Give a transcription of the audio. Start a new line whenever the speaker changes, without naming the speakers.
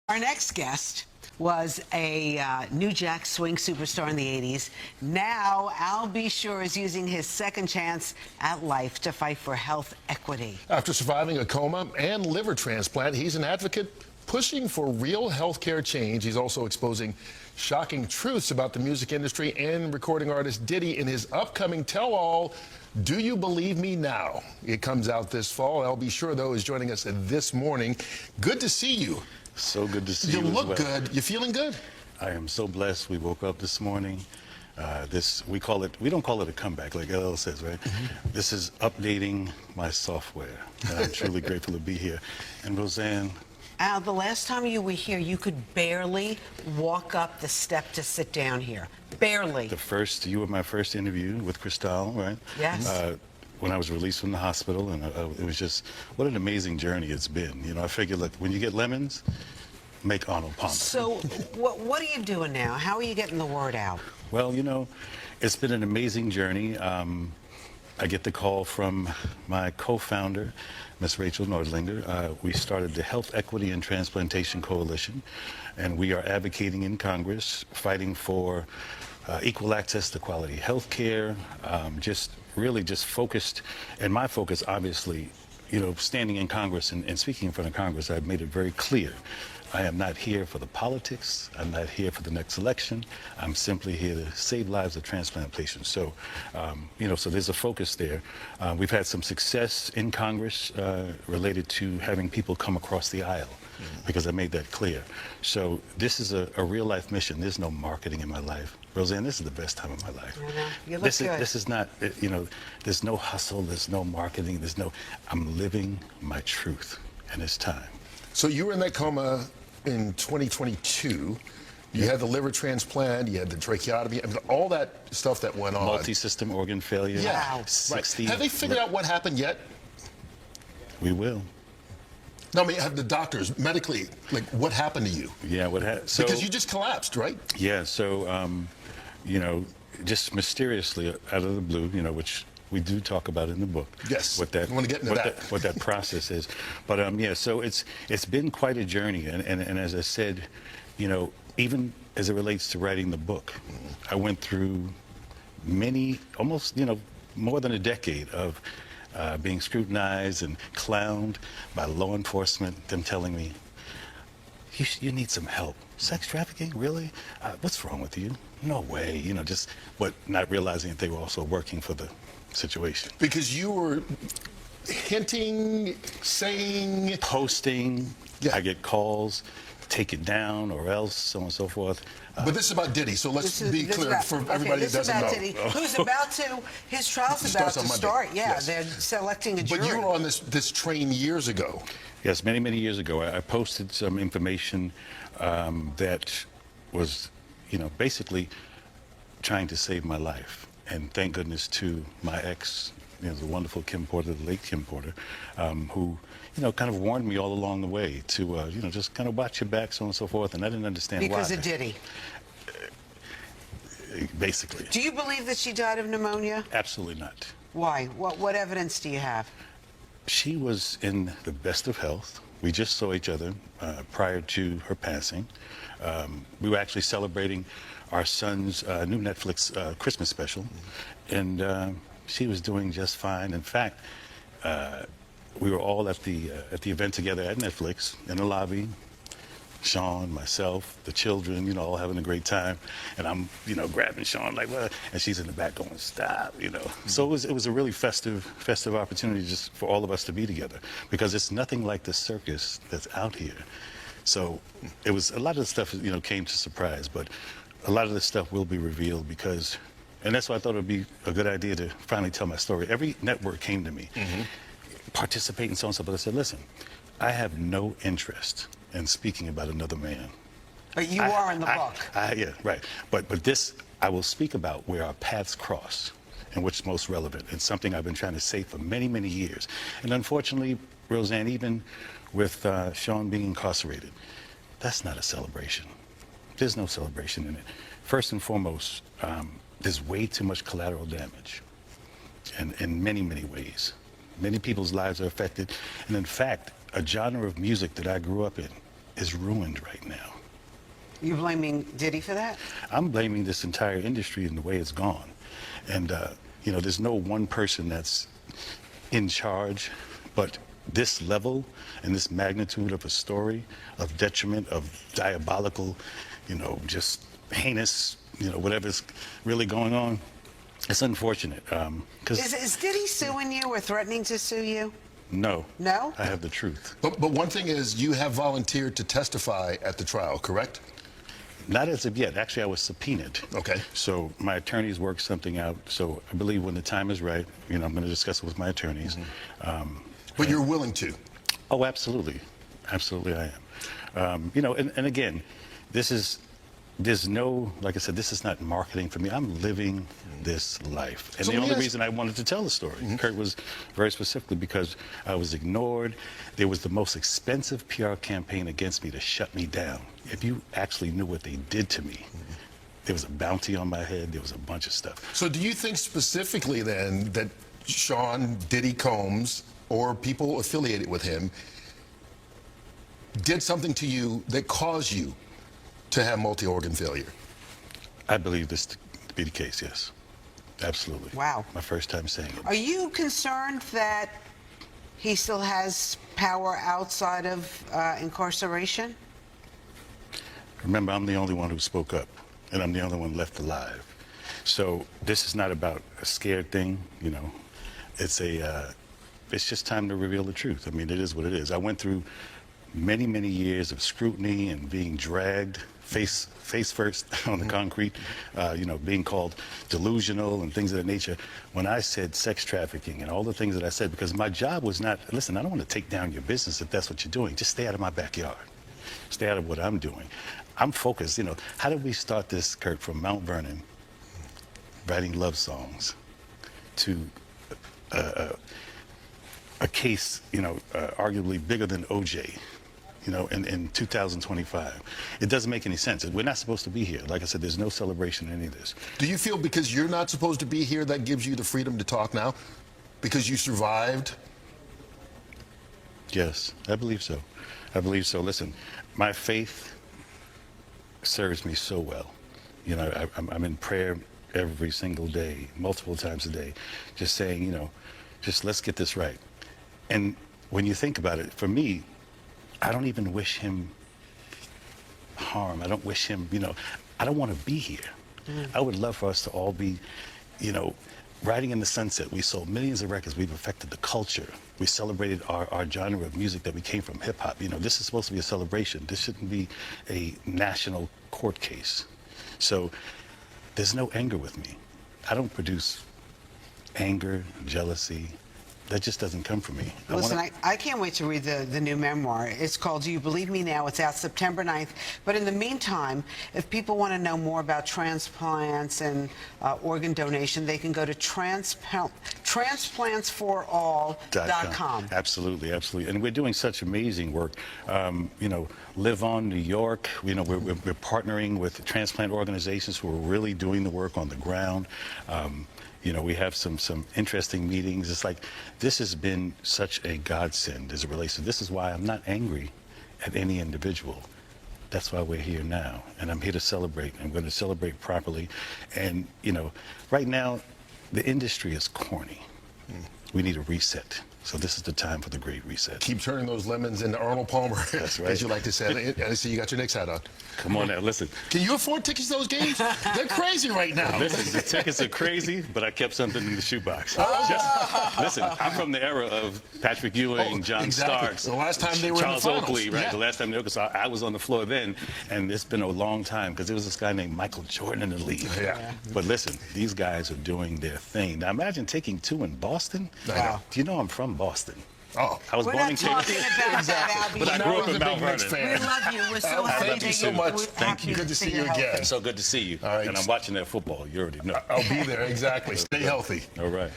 Our next guest was a New Jack Swing superstar in the 80s. Now, Al B. Sure is using his second chance at life to fight for health equity.
After surviving a coma and liver transplant, he's an advocate pushing for real healthcare change. He's also exposing shocking truths about the music industry and recording artist Diddy in his upcoming tell-all, Do You Believe Me Now? It comes out this fall. Al B. Sure, though, is joining us this morning. Good to see you.
So good to see you.
You look
as well.
good. You feeling good?
I am so blessed. We woke up this morning. We don't call it a comeback like LL says, right? This is updating my software. And I'm truly grateful to be here. And Roseanne.
Al, the last time you were here, you could barely walk up the step to sit down here. Barely.
You were my first interview with Cristal, right?
Yes.
When I was released from the hospital, and it was just, what an amazing journey it's been. You know, I figured, look, when you get lemons, make Arnold Palmer.
So what are you doing now? How are you getting the word out?
Well, you know, it's been an amazing journey. I get the call from my co-founder, Ms. Rachel Nordlinger. We started the Health Equity and Transplantation Coalition, and we are advocating in Congress, fighting for equal access to quality health care, really just focused, and my focus, obviously, you know, standing in Congress and speaking in front of Congress, I've made it very clear. I am not here for the politics. I'm not here for the next election. I'm simply here to save lives of transplant patients. So, you know, so there's a focus there. We've had some success in Congress related to having people come across the aisle, because I made that clear. So this is a real life mission. There's no marketing in my life. Roseanne, this is the best time of my life.
You look good.
This is not, you know, there's no hustle, there's no marketing, I'm living my truth, and it's time.
So you were in that coma in 2022. You had the liver transplant, you had the tracheotomy, I mean, all that stuff that went on.
Multi-system organ failure.
Yeah,
Wow.
60.
Right. Have they figured out what happened yet?
We will.
No, I mean, have the doctors, medically, like, what happened to you?
Yeah, what happened? So,
because you just collapsed, right?
Yeah, so, you know, just mysteriously out of the blue, you know, which we do talk about in the book.
Yes,
what that,
I want to get into that.
What that process is. But, yeah, so it's been quite a journey. And as I said, you know, even as it relates to writing the book, I went through almost, you know, more than a decade of being scrutinized and clowned by law enforcement, them telling me, you need some help. Sex trafficking, really? What's wrong with you? No way, you know, but not realizing that they were also working for the situation.
Because you were hinting, saying...
Posting,
yeah.
I get calls, take it down or else, so on and so forth.
But this is about Diddy, so let's be clear for everybody that doesn't know.
Diddy, who's about to, his trial's about to start. Yeah,
yes.
They're selecting a jury.
But you were on this train years ago.
Yes, many, many years ago. I posted some information that was, you know, basically trying to save my life. And thank goodness to my ex, you know, the wonderful Kim Porter, the late Kim Porter, who, you know, kind of warned me all along the way to, you know, just kind of watch your back, so on and so forth. And I didn't understand why.
Because of Diddy.
Basically.
Do you believe that she died of pneumonia?
Absolutely not.
Why? What evidence do you have?
She was in the best of health. We just saw each other prior to her passing. We were actually celebrating our son's new Netflix Christmas special, and she was doing just fine. In fact, we were all at the event together at Netflix in the lobby. Sean, myself, the children, you know, all having a great time, and I'm, you know, grabbing Sean like, what? And she's in the back going, stop, you know. So it was a really festive opportunity just for all of us to be together, because it's nothing like the circus that's out here. So it was, a lot of the stuff, you know, came to surprise, but a lot of this stuff will be revealed because, and that's why I thought it would be a good idea to finally tell my story. Every network came to me, participate and so on and so, but I said, listen, I have no interest in speaking about another man.
But you are in the book.
Yeah, right. But this, I will speak about where our paths cross and what's most relevant. It's something I've been trying to say for many, many years. And unfortunately, Roseanne, even with Sean being incarcerated, that's not a celebration. There's no celebration in it. First and foremost, there's way too much collateral damage, and in many, many ways. Many people's lives are affected. And in fact, a genre of music that I grew up in, is ruined right now.
You blaming Diddy for that?
I'm blaming this entire industry and the way it's gone. And, there's no one person that's in charge, but this level and this magnitude of a story, of detriment, of diabolical, just heinous, whatever's really going on, it's unfortunate.
Is Diddy suing you or threatening to sue you?
No.
No?
I have the truth.
But one thing is, you have volunteered to testify at the trial, correct?
Not as of yet. Actually, I was subpoenaed.
Okay.
So my attorneys worked something out. So I believe when the time is right, I'm going to discuss it with my attorneys.
But you're willing to?
Oh, absolutely. Absolutely, I am. And again, there's no, like I said, this is not marketing for me. I'm living this life. And
So
the
let me
only
ask-
reason I wanted to tell the story, Kurt, was very specifically because I was ignored. There was the most expensive PR campaign against me to shut me down. If you actually knew what they did to me, there was a bounty on my head. There was a bunch of stuff.
So do you think specifically then that Sean Diddy Combs or people affiliated with him did something to you that caused you to have multi-organ failure?
I believe this to be the case, yes. Absolutely.
Wow.
My first time saying it.
Are you concerned that he still has power outside of incarceration?
Remember, I'm the only one who spoke up, and I'm the only one left alive. So this is not about a scared thing, It's just time to reveal the truth. I mean, it is what it is. I went through many, many years of scrutiny and being dragged face first on the concrete, being called delusional and things of that nature. When I said sex trafficking and all the things that I said, because my job was not, listen, I don't want to take down your business if that's what you're doing. Just stay out of my backyard. Stay out of what I'm doing. I'm focused, How did we start this, Kurt, from Mount Vernon, writing love songs, to a case, arguably bigger than OJ, in 2025. It doesn't make any sense. We're not supposed to be here. Like I said, there's no celebration in any of this.
Do you feel because you're not supposed to be here, that gives you the freedom to talk now? Because you survived?
Yes, I believe so. I believe so. Listen, my faith serves me so well. I'm in prayer every single day, multiple times a day, just saying, just let's get this right. And when you think about it, for me, I don't even wish him harm. I don't wish him, I don't want to be here. I would love for us to all be, riding in the sunset. We sold millions of records. We've affected the culture. We celebrated our genre of music that we came from, hip hop. This is supposed to be a celebration. This shouldn't be a national court case. So there's no anger with me. I don't produce anger, jealousy. That just doesn't come from me.
Listen, I can't wait to read the new memoir. It's called Do You Believe Me Now? It's out September 9th. But in the meantime, if people want to know more about transplants and organ donation, they can go to transplantsforall.com.
Absolutely, absolutely. And we're doing such amazing work. Live On New York, we're partnering with transplant organizations who are really doing the work on the ground. We have some interesting meetings. It's like, this has been such a godsend as it relates to, this is why I'm not angry at any individual. That's why we're here now. And I'm here to celebrate. I'm going to celebrate properly. And, right now, the industry is corny. We need a reset. So this is the time for the great reset.
Keep turning those lemons into Arnold Palmer,
That's right.
as you like to say. I see you got your Knicks hat on.
Come on now, listen.
Can you afford tickets to those games? They're crazy right now.
Listen, the tickets are crazy, but I kept something in the shoebox. Listen, I'm from the era of Patrick Ewing, John Starks.
The last time they were
Charles
in the finals.
Oakley, right?
Yeah.
The last time they were, so I was on the floor then, and it's been a long time because there was this guy named Michael Jordan in the league.
Yeah.
But listen, these guys are doing their thing. Now imagine taking two in Boston.
I know.
Do you know I'm from Boston?
Oh.
I was
We're
born
not
in
talking
Kansas.
about that, Albie.
But I grew up in Mount
Knicks
Vernon.
We
fan.
love you. We're so happy
Thank you
that
so much.
Thank you.
Good to see you again.
So good to see you.
All right.
And I'm watching that football. You already know.
I'll be there, exactly. Stay healthy.
All right.